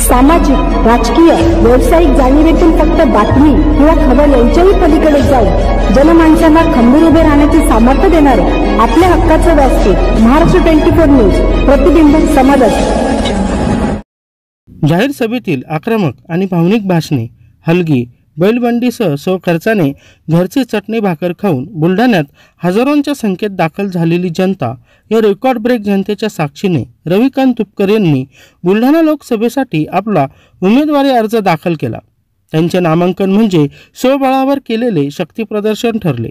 सामाजिक, राजकीय, व्यावसायिक जाणीवेतून फक्त बातमी किंवा खबर यांच्याही पलीकडे जाऊन जनमानसांना खंबीर उभे राहण्याचे सामर्थ्य देणारे आपल्या हक्काचे व्यासपीठ महाराष्ट्र 24 न्यूज, प्रतिबिंब समाजाचे। जाहीर सभेतील आक्रमक आणि भावनिक भाषणे, हलगी, बैलबंडीसह स्वखर्चाने घरची चटणी भाकर खाऊन बुलढाण्यात हजारोंच्या संख्येत दाखल झालेली जनता या रेकॉर्ड ब्रेक जनतेच्या साक्षीने रविकांत तुपकर यांनी बुलढाणा लोकसभेसाठी आपला उमेदवारी अर्ज दाखल केला। त्यांचे नामांकन म्हणजे स्वबळावर केलेले शक्तीप्रदर्शन ठरले।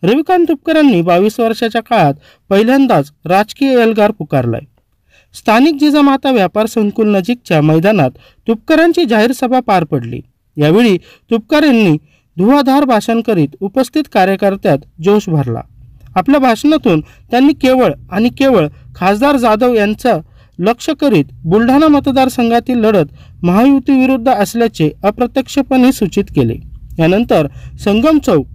रविकांत तुपकरांनी 22 वर्षाच्या काळात पहिल्यांदाच राजकीय एल्गार पुकारलाय। स्थानिक जिजामाता व्यापार संकुल नजीकच्या मैदानात तुपकरांची जाहीर सभा पार पडली। यावेळी तुपकर यांनी धुवाधार भाषण करीत उपस्थित कार्यकर्त्यात जोश भरला। आपल्या भाषणातून त्यांनी केवळ खासदार जाधव यांचा लक्ष करीत बुलढाणा मतदारसंघातील लढत महायुती विरुद्ध असल्याचे अप्रत्यक्षपणे सूचित केले। यानंतर संगम चौक,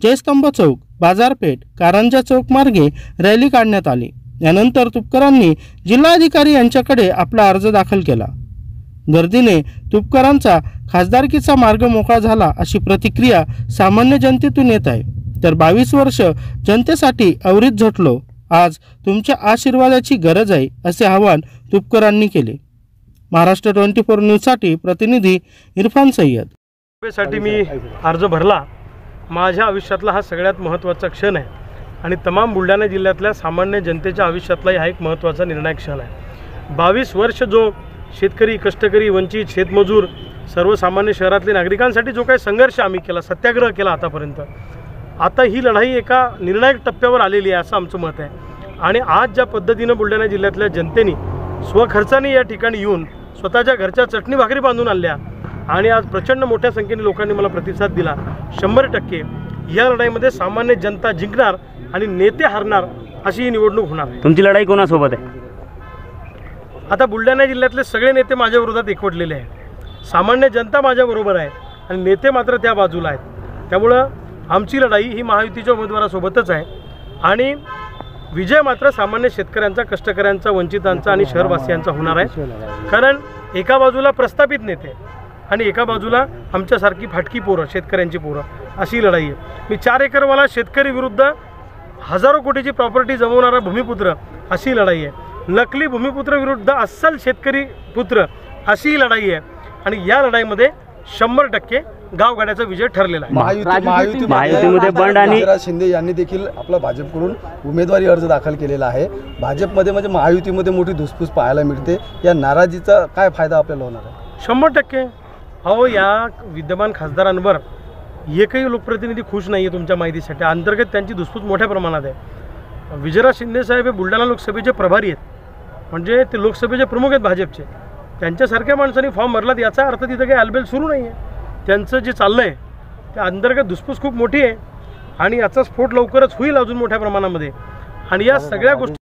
जयस्तंभ चौक, बाजारपेठ, कारंजा चौक मार्गे रॅली काढण्यात आली। यानंतर तुपकरांनी जिल्हाधिकारी यांच्याकडे आपला अर्ज दाखल केला। गर्दीने तुपकरांचा खासदारकीचा मार्ग मोकळा झाला अशी प्रतिक्रिया सामान्य जनतेतून येत आहे। तर 22 वर्ष जनतेसाठी अविरत झटलो, आज तुमच्या आशीर्वादाची गरज आहे असे आवाहन तुपकरांनी केले। महाराष्ट्र 24 न्यूज साठी प्रतिनिधी इरफान सय्यद। सभेसाठी मी अर्ज भरला। माझ्या आयुष्यातला हा सगळ्यात महत्त्वाचा क्षण आहे आणि तमाम बुलढाणा जिल्ह्यातल्या सामान्य जनतेच्या आयुष्यातला हा एक महत्त्वाचा निर्णायक क्षण आहे। 22 वर्ष जो शेतकरी, कष्टकरी, वंचित, शेतमजूर, सर्वसामान्य शहरातल्या नागरिकांसाठी जो काही संघर्ष आम्ही केला, सत्याग्रह केला आतापर्यंत, आता ही लढाई एका निर्णायक टप्प्यावर आलेली आहे असं आमचं मत आहे। आणि आज ज्या पद्धतीनं बुलढाणा जिल्ह्यातल्या जनतेने स्वखर्चाने या ठिकाणी येऊन स्वतःच्या घरच्या चटणी भाकरी बांधून आणल्या आणि आज प्रचंड मोठ्या संख्येने लोकांनी मला प्रतिसाद दिला। 100% या लढाईमध्ये सामान्य जनता जिंकणार आणि नेते हारणार अशी ही निवडणूक होणार। तुमची लढाई कोणासोबत आहे? आता बुलढाणा जिल्ह्यातले सगळे नेते माझ्या विरोधात एकवटलेले आहेत। सामान्य जनता माझ्याबरोबर आहे आणि नेते मात्र त्या बाजूला आहेत। त्यामुळं आमची लढाई ही महायुतीच्या उमेदवारासोबतच आहे आणि विजय मात्र सामान्य शेतकऱ्यांचा, कष्टकऱ्यांचा, वंचितांचा आणि शहरवासियांचा होणार आहे। कारण एका बाजूला प्रस्थापित नेते आणि एका बाजूला आमच्यासारखी फाटकी पोरं, शेतकऱ्यांची पोरं, अशी लढाई आहे। मी 4 एकरवाला शेतकरी विरुद्ध हजारो कोटीची प्रॉपर्टी जमवणारा भूमिपुत्र अशी लढाई आहे। नकली भूमिपुत्र विरुद्ध अस्सल शेतकरी पुत्र अशी लढाई आहे आणि या लढाईमध्ये 100% गावगाड्याचा विजय ठरलेला आहे। महायुतीमध्ये बंड आणि शिंदे यांनी देखील आपला भाजपकडून उमेदवारी अर्ज दाखल केलेला आहे। भाजपमध्ये म्हणजे महायुतीमध्ये मोठी धुसफूस पाहायला मिळते। या नाराजीचा काय फायदा आपल्याला होणार आहे? 100%। अहो, या विद्यमान खासदारांवर एकही लोकप्रतिनिधी खुश नाही आहे। तुमच्या माहितीसाठी अंतर्गत त्यांची धुसफूस मोठ्या प्रमाणात आहे। विजयराज शिंदे साहेब हे बुलढाणा लोकसभेचे प्रभारी आहेत, म्हणजे ते लोकसभेचे प्रमुख आहेत भाजपचे। त्यांच्यासारख्या माणसांनी फॉर्म भरलात याचा अर्थ तिथं काही आलबेल सुरू नाही आहे। त्यांचं जे चाललं आहे त्या अंतर्गत धुसफूस खूप मोठी आहे आणि याचा स्फोट लवकरच होईल अजून मोठ्या प्रमाणामध्ये। आणि या सगळ्या गोष्टी